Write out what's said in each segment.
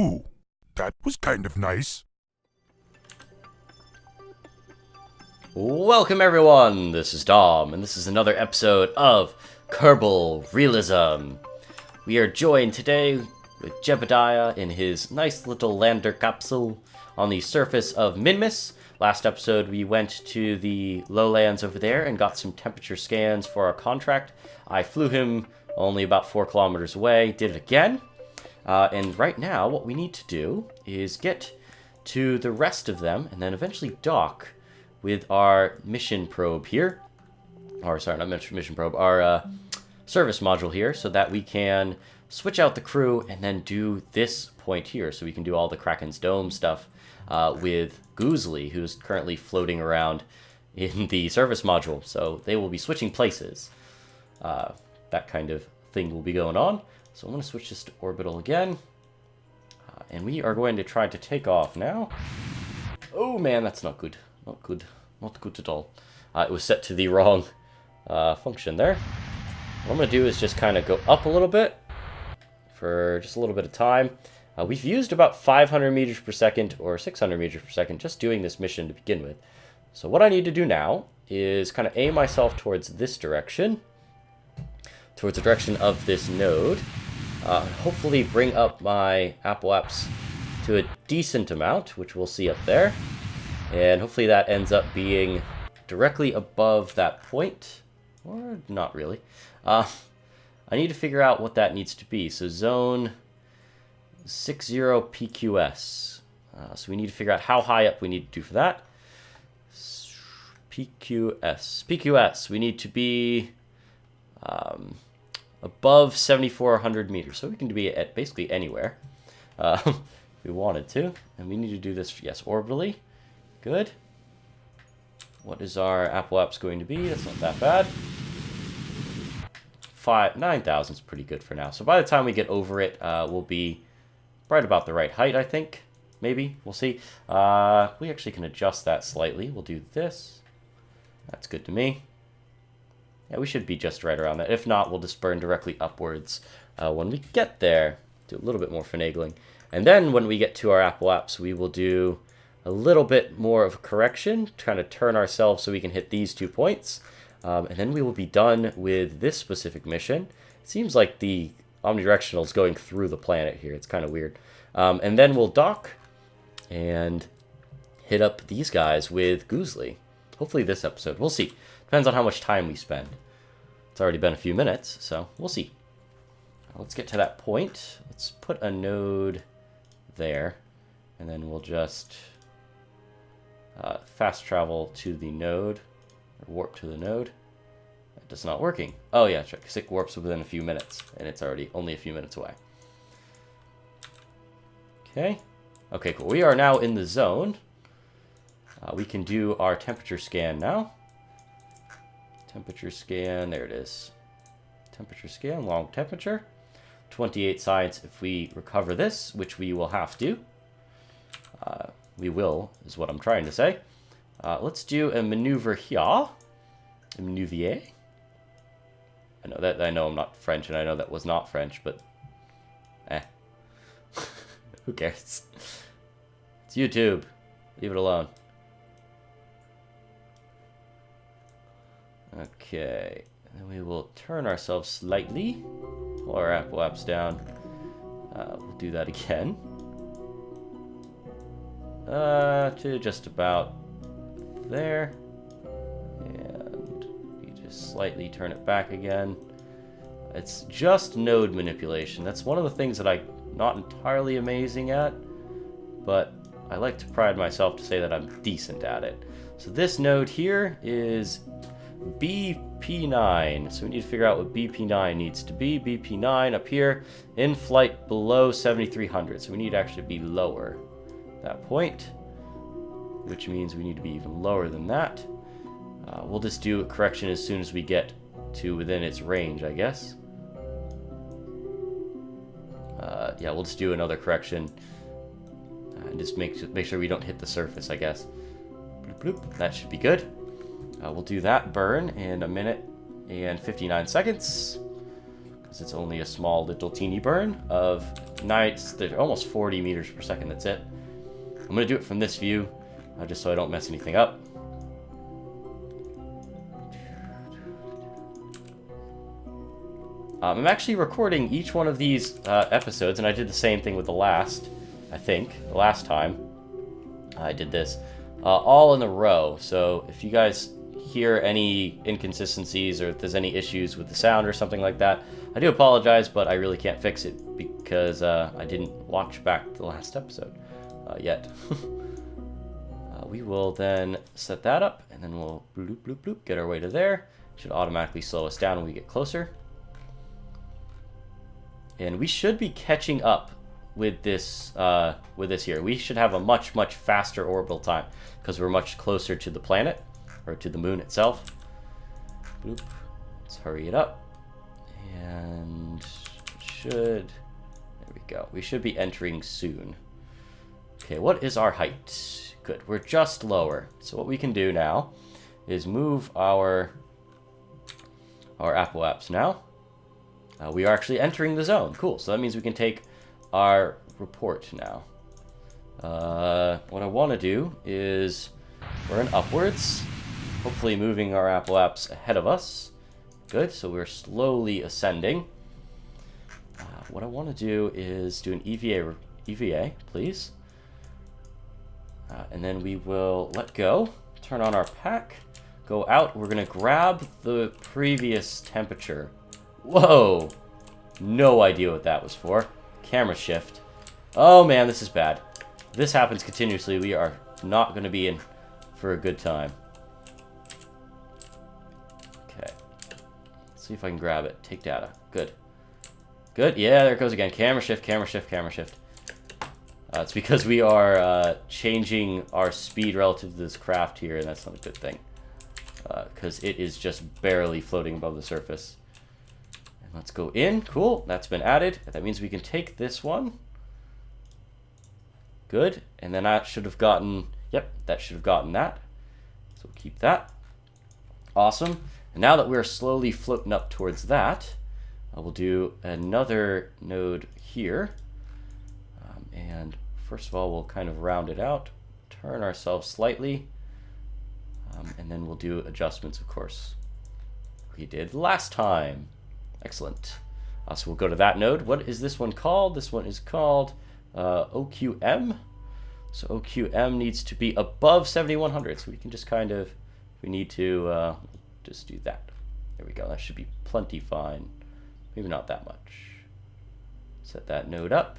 Ooh, that was kind of nice. Welcome everyone, this is Dom, and this is another episode of Kerbal Realism. We are joined today with Jebediah in his nice little lander capsule on the surface of Minmus. Last episode we went to the lowlands over there and got some temperature scans for our contract. I flew him only about 4 kilometers away, did it again. And right now what we need to do is get to the rest of them and then eventually dock with our mission probe here. Or sorry, not mission probe, our service module here, so that we can switch out the crew and then do this point here, so we can do all the Kraken's Dome stuff with Goozly, who's currently floating around in the service module. So they will be switching places. That kind of thing will be going on. So I'm going to switch this to Orbital again. And we are going to try to take off now. Oh man, that's not good. Not good. Not good at all. It was set to the wrong function there. What I'm going to do is just kind of go up a little bit for just a little bit of time. We've used about 500 meters per second or 600 meters per second just doing this mission to begin with. So what I need to do now is kind of aim myself towards this direction, towards the direction of this node. Hopefully bring up my Apple apps to a decent amount, which we'll see up there. And hopefully that ends up being directly above that point. Or not really. I need to figure out what that needs to be. So zone 60 PQS. So we need to figure out how high up we need to do for that. PQS. We need to be above 7,400 meters. So we can be at basically anywhere if we wanted to. And we need to do this, yes, orbitally. Good. What is our Apple apps going to be? That's not that bad. 9,000 is pretty good for now. So by the time we get over it, we'll be right about the right height, I think. Maybe. We'll see. We actually can adjust that slightly. We'll do this. That's good to me. Yeah, we should be just right around that. If not, we'll just burn directly upwards when we get there. Do a little bit more finagling. And then when we get to our Apple apps, we will do a little bit more of a correction, trying to turn ourselves so we can hit these 2 points. And then we will be done with this specific mission. It seems like the omnidirectional is going through the planet here. It's kind of weird. And then we'll dock and hit up these guys with Goozly. Hopefully this episode. We'll see. Depends on how much time we spend. It's already been a few minutes, so we'll see. Let's get to that point. Let's put a node there. And then we'll just fast travel to the node. Warp to the node. That's not working. Oh yeah, check. It warps within a few minutes, and it's already only a few minutes away. Okay. Okay, cool. We are now in the zone. We can do our temperature scan now. Temperature scan. There it is. Temperature scan. Long temperature. 28 science if we recover this, which we will have to. We will, is what I'm trying to say. Let's do a maneuver here. A maneuver. I know I'm not French, and I know that was not French, but who cares? It's YouTube. Leave it alone. Okay, and then we will turn ourselves slightly. Pull our Apple apps down. We'll do that again. To just about there. And we just slightly turn it back again. It's just node manipulation. That's one of the things that I'm not entirely amazing at, but I like to pride myself to say that I'm decent at it. So this node here is BP9. So we need to figure out what BP9 needs to be. BP9 up here, in flight below 7,300. So we need to actually be lower that point, which means we need to be even lower than that. We'll just do a correction as soon as we get to within its range, I guess. Yeah, we'll just do another correction and just make sure we don't hit the surface, I guess. Bloop, bloop. That should be good. We'll do that burn in 1 minute and 59 seconds. because it's only a small little teeny burn of almost 40 meters per second. That's it. I'm going to do it from this view, just so I don't mess anything up. I'm actually recording each one of these episodes, and I did the same thing with the last time I did this, all in a row. So if you guys hear any inconsistencies or if there's any issues with the sound or something like that, I do apologize, but I really can't fix it because I didn't watch back the last episode yet. We will then set that up, and then we'll bloop, bloop, bloop, get our way to there. Should automatically slow us down when we get closer. And we should be catching up with this here. We should have a much, much faster orbital time because we're much closer to the planet, or to the moon itself. Bloop. Let's hurry it up. And there we go. We should be entering soon. Okay, what is our height? Good, we're just lower. So what we can do now is move our apoaps now. We are actually entering the zone. Cool. So that means we can take our report now. What I want to do is burn upwards, hopefully moving our apoaps ahead of us. Good. So we're slowly ascending. What I want to do is do an EVA, please. And then we will let go, turn on our pack, go out. We're going to grab the previous temperature. Whoa! No idea what that was for. Camera shift. Oh man, this is bad. If this happens continuously, we are not going to be in for a good time. Okay. Let's see if I can grab it. Take data. Good. Good. Yeah, there it goes again. Camera shift, camera shift, camera shift. It's because we are changing our speed relative to this craft here, and that's not a good thing. Because it is just barely floating above the surface. Let's go in. Cool. That's been added. That means we can take this one. Good. And then that should have gotten... Yep, that should have gotten that. So we'll keep that. Awesome. And now that we're slowly floating up towards that, we'll do another node here. And first of all, we'll kind of round it out. Turn ourselves slightly. And then we'll do adjustments, of course. We did last time. Excellent. So we'll go to that node. What is this one called? This one is called OQM. So OQM needs to be above 7100. So we can just kind of, we need to just do that. There we go. That should be plenty fine. Maybe not that much. Set that node up.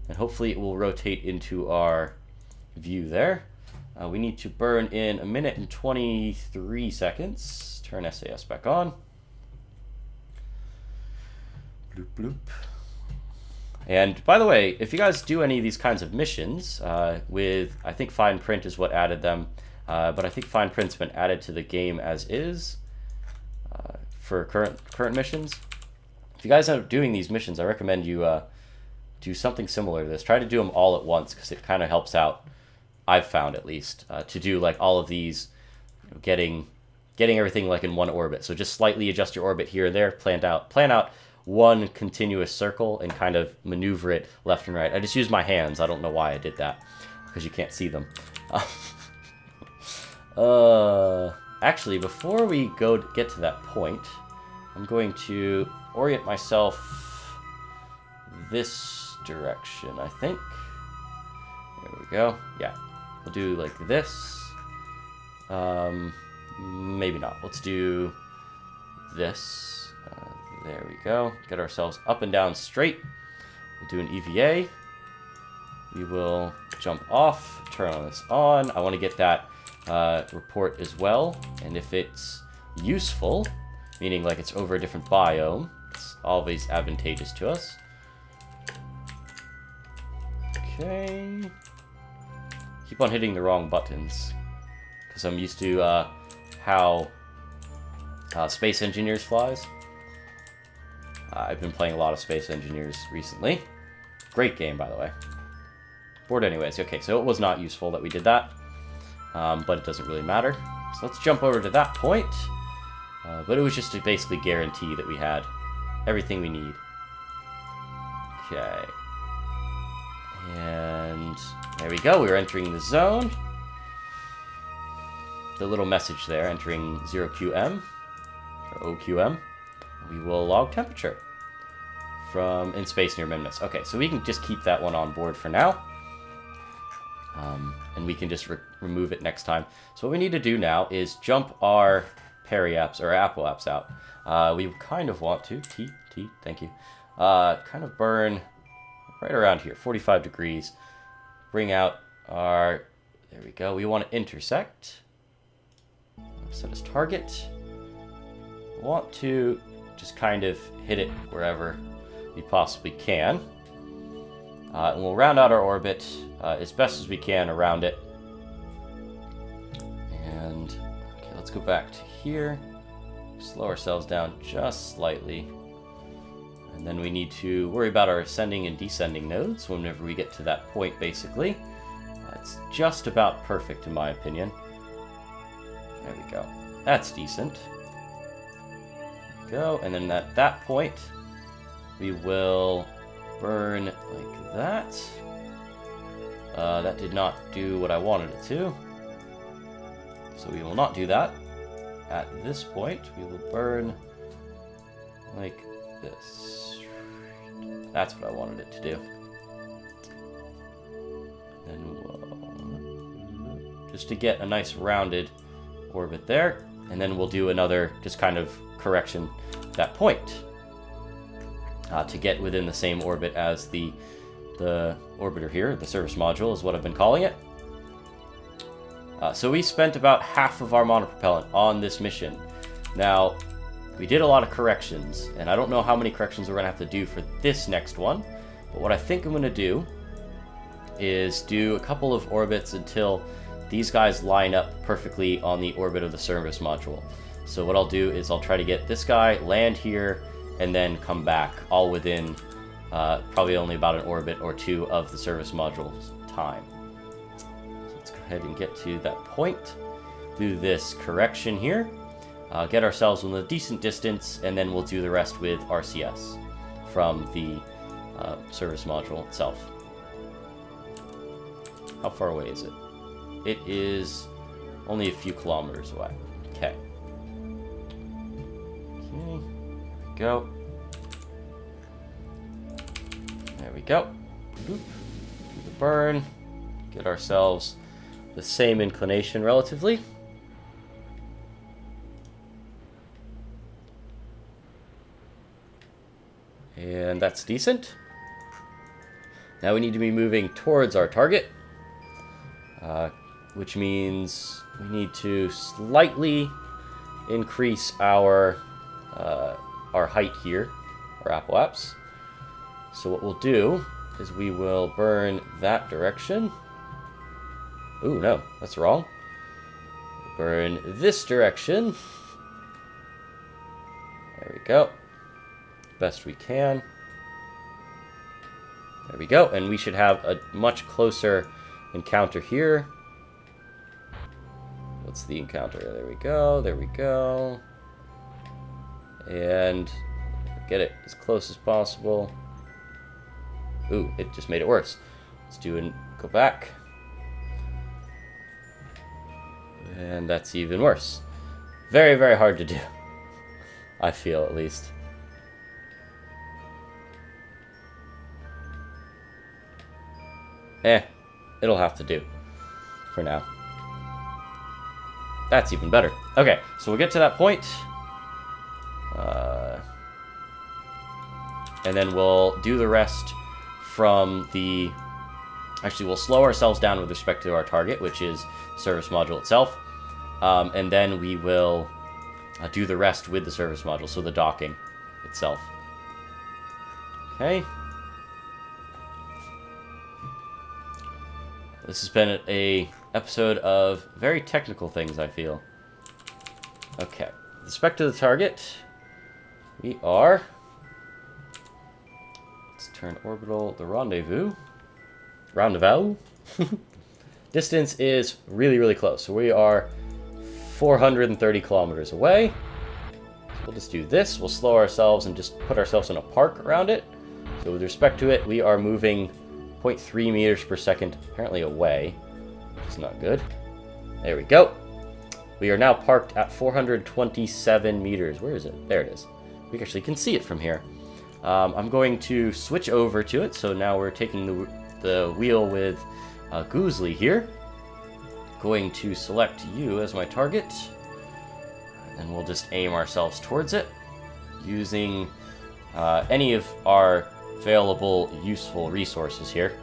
And hopefully it will rotate into our view there. We need to burn in 1 minute and 23 seconds. Turn SAS back on. Bloop, bloop. And by the way, if you guys do any of these kinds of missions with, I think Fine Print is what added them, but I think Fine Print's been added to the game as is for current missions. If you guys end up doing these missions, I recommend you do something similar to this. Try to do them all at once because it kind of helps out, I've found at least, to do like all of these, you know, getting everything like in one orbit. So just slightly adjust your orbit here and there, plan out one continuous circle and kind of maneuver it left and right. I just use my hands. I don't know why I did that because you can't see them. Actually, before we get to that point, I'm going to orient myself this direction, I think. There we go. Yeah, we'll do like this. Maybe not. Let's do this. There we go. Get ourselves up and down straight. We'll do an EVA. We will jump off, turn on this on. I want to get that report as well. And if it's useful, meaning like it's over a different biome, it's always advantageous to us. Okay. Keep on hitting the wrong buttons because I'm used to how Space Engineers flies. I've been playing a lot of Space Engineers recently. Great game, by the way. Bored anyways. Okay, so it was not useful that we did that, but it doesn't really matter. So let's jump over to that point. But it was just to basically guarantee that we had everything we need. Okay. And there we go. We're entering the zone. The little message there, entering 0QM, or OQM. We will log temperature from in space near Minmus. Okay, so we can just keep that one on board for now. And we can just remove it next time. So what we need to do now is jump our apps or Apple apps out. We kind of want to, thank you, kind of burn right around here, 45 degrees. Bring out our, there we go. We want to intersect. Set as target. Want to just kind of hit it wherever we possibly can. And we'll round out our orbit as best as we can around it. And okay, let's go back to here. Slow ourselves down just slightly. And then we need to worry about our ascending and descending nodes whenever we get to that point, basically. It's just about perfect, in my opinion. There we go. That's decent. Go, and then at that point, we will burn like that. That did not do what I wanted it to. So we will not do that. At this point, we will burn like this. That's what I wanted it to do. Then we'll, just to get a nice rounded orbit there, and then we'll do another just kind of correction at that point to get within the same orbit as the orbiter here. The service module is what I've been calling it. So we spent about half of our monopropellant on this mission. Now, we did a lot of corrections, and I don't know how many corrections we're going to have to do for this next one, but what I think I'm going to do is do a couple of orbits until these guys line up perfectly on the orbit of the service module. So what I'll do is I'll try to get this guy, land here, and then come back, all within probably only about an orbit or two of the service module's time. So let's go ahead and get to that point, do this correction here, get ourselves in a decent distance, and then we'll do the rest with RCS from the service module itself. How far away is it? It is only a few kilometers away. Okay. Okay. Go. There we go. Boop. Do the burn. Get ourselves the same inclination relatively. And that's decent. Now we need to be moving towards our target. Which means we need to slightly increase our height here, our Apple apps. So what we'll do is we will burn that direction. Ooh, no, that's wrong. Burn this direction. There we go. Best we can. There we go, and we should have a much closer encounter here. What's the encounter? There we go, there we go. And get it as close as possible. Ooh, it just made it worse. Let's do and go back. And that's even worse. Very, very hard to do. I feel, at least. It'll have to do for now. That's even better. Okay, so we'll get to that point. And then we'll do the rest from the... Actually, we'll slow ourselves down with respect to our target, which is service module itself. And then we will do the rest with the service module, so the docking itself. Okay. This has been a episode of very technical things, I feel. Okay. With respect to the target, we are... Let's turn orbital the rendezvous. Rendezvous. Distance is really, really close. So we are 430 kilometers away. We'll just do this. We'll slow ourselves and just put ourselves in a park around it. So with respect to it, we are moving 0.3 meters per second apparently away, which is not good. There we go. We are now parked at 427 meters. Where is it? There it is. We actually can see it from here. I'm going to switch over to it. So now we're taking the wheel with Goosley here. Going to select you as my target. And we'll just aim ourselves towards it using any of our available useful resources here.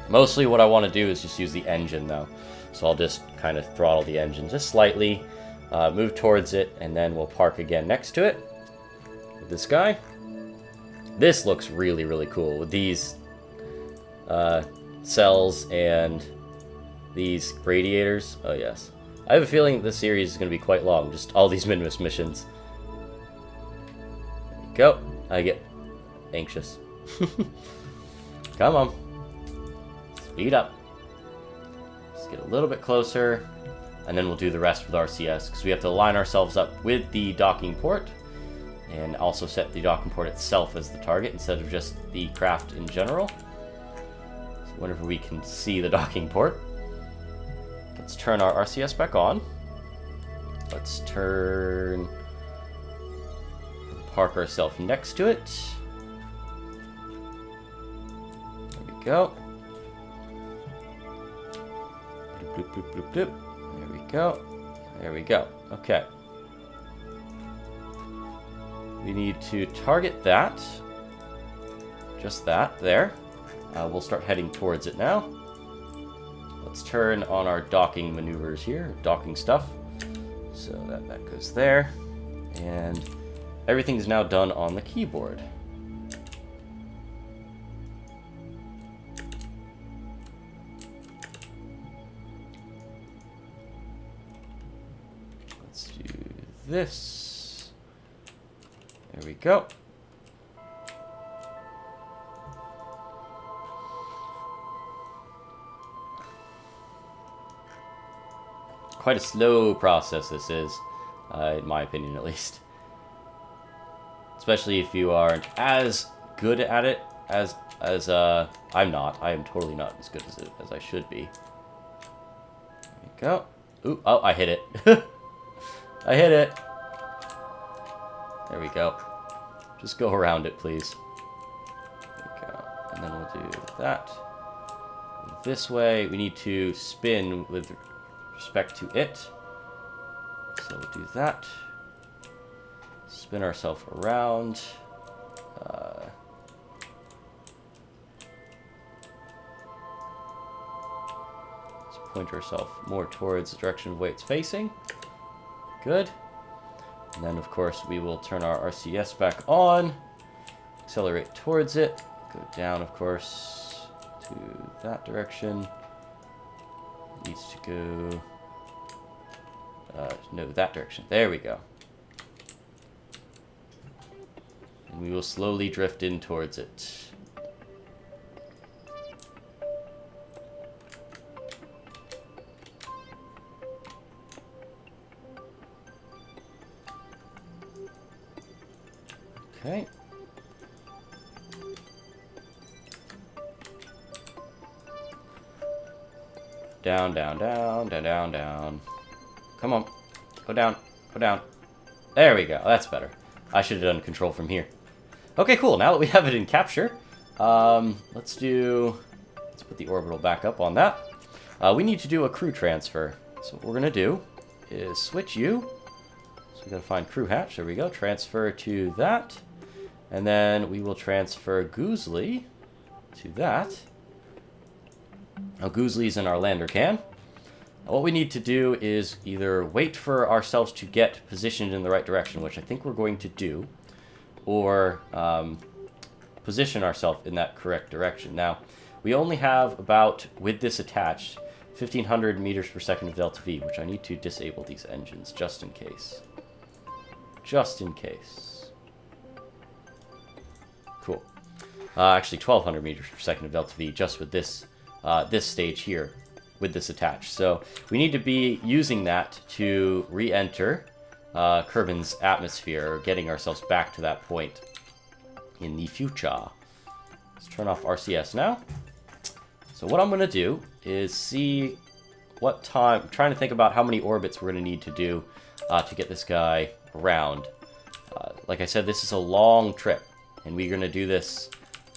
Mostly what I want to do is just use the engine though. So I'll just kind of throttle the engine just slightly, move towards it, and then we'll park again next to it with this guy. This looks really, really cool with these cells and these radiators. Oh yes. I have a feeling this series is going to be quite long, just all these Minmus missions. There we go. I get anxious. Come on. Speed up. Just get a little bit closer, and then we'll do the rest with RCS, because we have to line ourselves up with the docking port, and also set the docking port itself as the target, instead of just the craft in general. So whenever we can see the docking port. Let's turn our RCS back on. Let's park ourselves next to it. There we go. Bloop, bloop, bloop, bloop. There we go. There we go. Okay. We need to target that. Just that, there. We'll start heading towards it now. Let's turn on our docking maneuvers here, docking stuff. So that goes there. And everything's now done on the keyboard. Let's do this. There we go. Quite a slow process this is, in my opinion at least. Especially if you aren't as good at it as I'm not. I am totally not as good as I should be. There we go. Ooh, oh, I hit it. I hit it. There we go. Just go around it, please. There we go. And then we'll do that. This way, we need to spin with respect to it. So we'll do that. Spin ourselves around. Let's point ourselves more towards the direction of the way it's facing. Good. And then, of course, we will turn our RCS back on. Accelerate towards it. Go down, of course, to that direction. Needs to go... no, that direction. There we go. And we will slowly drift in towards it. Okay. Down, down, down, down, down, down. Come on. Go down. Go down. There we go. That's better. I should have done control from here. Okay, cool. Now that we have it in capture, let's put the orbital back up on that. We need to do a crew transfer. So what we're going to do is switch you. So we got to find crew hatch. There we go. Transfer to that. And then we will transfer Goosley to that. Now, Goosley's in our lander can. What we need to do is either wait for ourselves to get positioned in the right direction, which I think we're going to do, or position ourselves in that correct direction. Now, we only have about, with this attached, 1,500 meters per second of delta V, which I need to disable these engines just in case. Just in case. Cool. Actually, 1,200 meters per second of delta V just with this this stage here with this attached. So we need to be using that to re-enter Kerbin's atmosphere, or getting ourselves back to that point in the future. Let's turn off RCS now. So what I'm going to do is see what time... I'm trying to think about how many orbits we're going to need to do to get this guy around. Like I said, this is a long trip, and we're going to do this...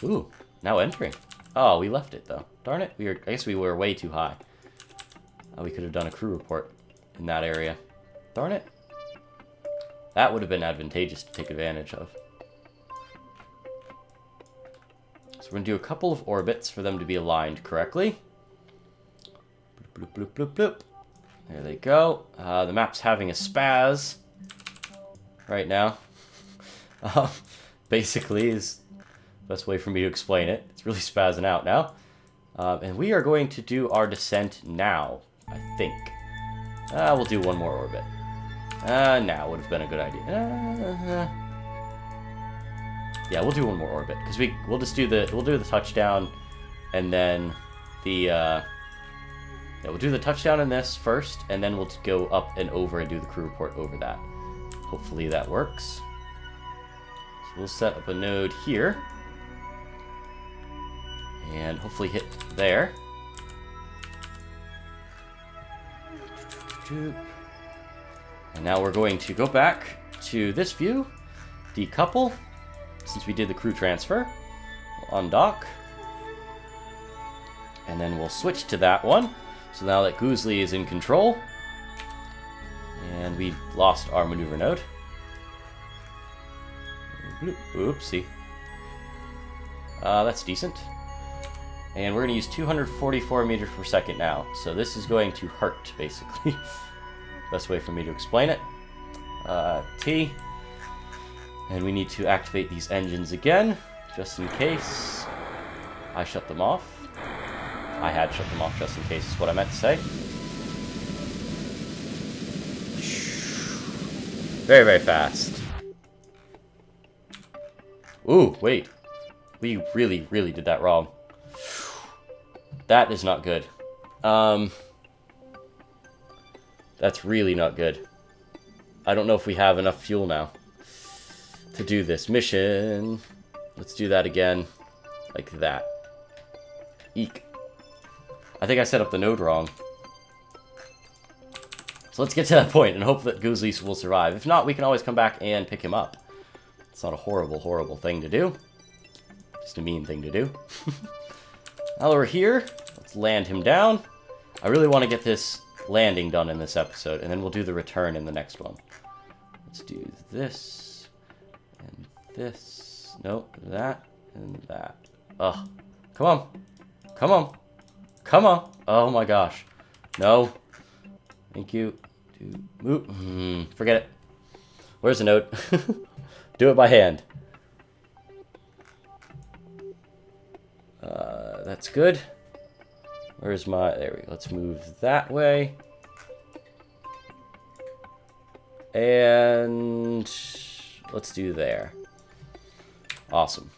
Ooh, now entering. Oh, we left it, though. Darn it. I guess we were way too high. We could have done a crew report in that area. Darn it. That would have been advantageous to take advantage of. So we're going to do a couple of orbits for them to be aligned correctly. Bloop, bloop, bloop, bloop, bloop. There they go. The map's having a spaz right now. Basically is the best way for me to explain it. It's really spazzing out now. And we are going to do our descent now, I think. We'll do one more orbit. Now would have been a good idea. Yeah, we'll do one more orbit because we'll do the touchdown, and then yeah, we'll do the touchdown in this first, and then we'll go up and over and do the crew report over that. Hopefully that works. So we'll set up a node here, and hopefully hit there. And now we're going to go back to this view, decouple, since we did the crew transfer. We'll undock. And then we'll switch to that one. So now that Goosley is in control. And we've lost our maneuver node. Oopsie. That's decent. And we're going to use 244 meters per second now. So this is going to hurt, basically. Best way for me to explain it. T. And we need to activate these engines again, just in case I shut them off. I had shut them off just in case is what I meant to say. Very, very fast. Ooh, wait. We really, really did that wrong. That is not good. That's really not good. I don't know if we have enough fuel now to do this mission. Let's do that again. Like that. Eek. I think I set up the node wrong. So let's get to that point and hope that Goosley will survive. If not, we can always come back and pick him up. It's not a horrible, horrible thing to do. Just a mean thing to do. Now that we're here, let's land him down. I really want to get this landing done in this episode, and then we'll do the return in the next one. Let's do this, and this. Nope, that, and that. Ugh. Come on. Come on. Come on. Oh my gosh. No. Thank you. Forget it. Where's the note? Do it by hand. That's good. Where's my... There we go. Let's move that way. And let's do there. Awesome.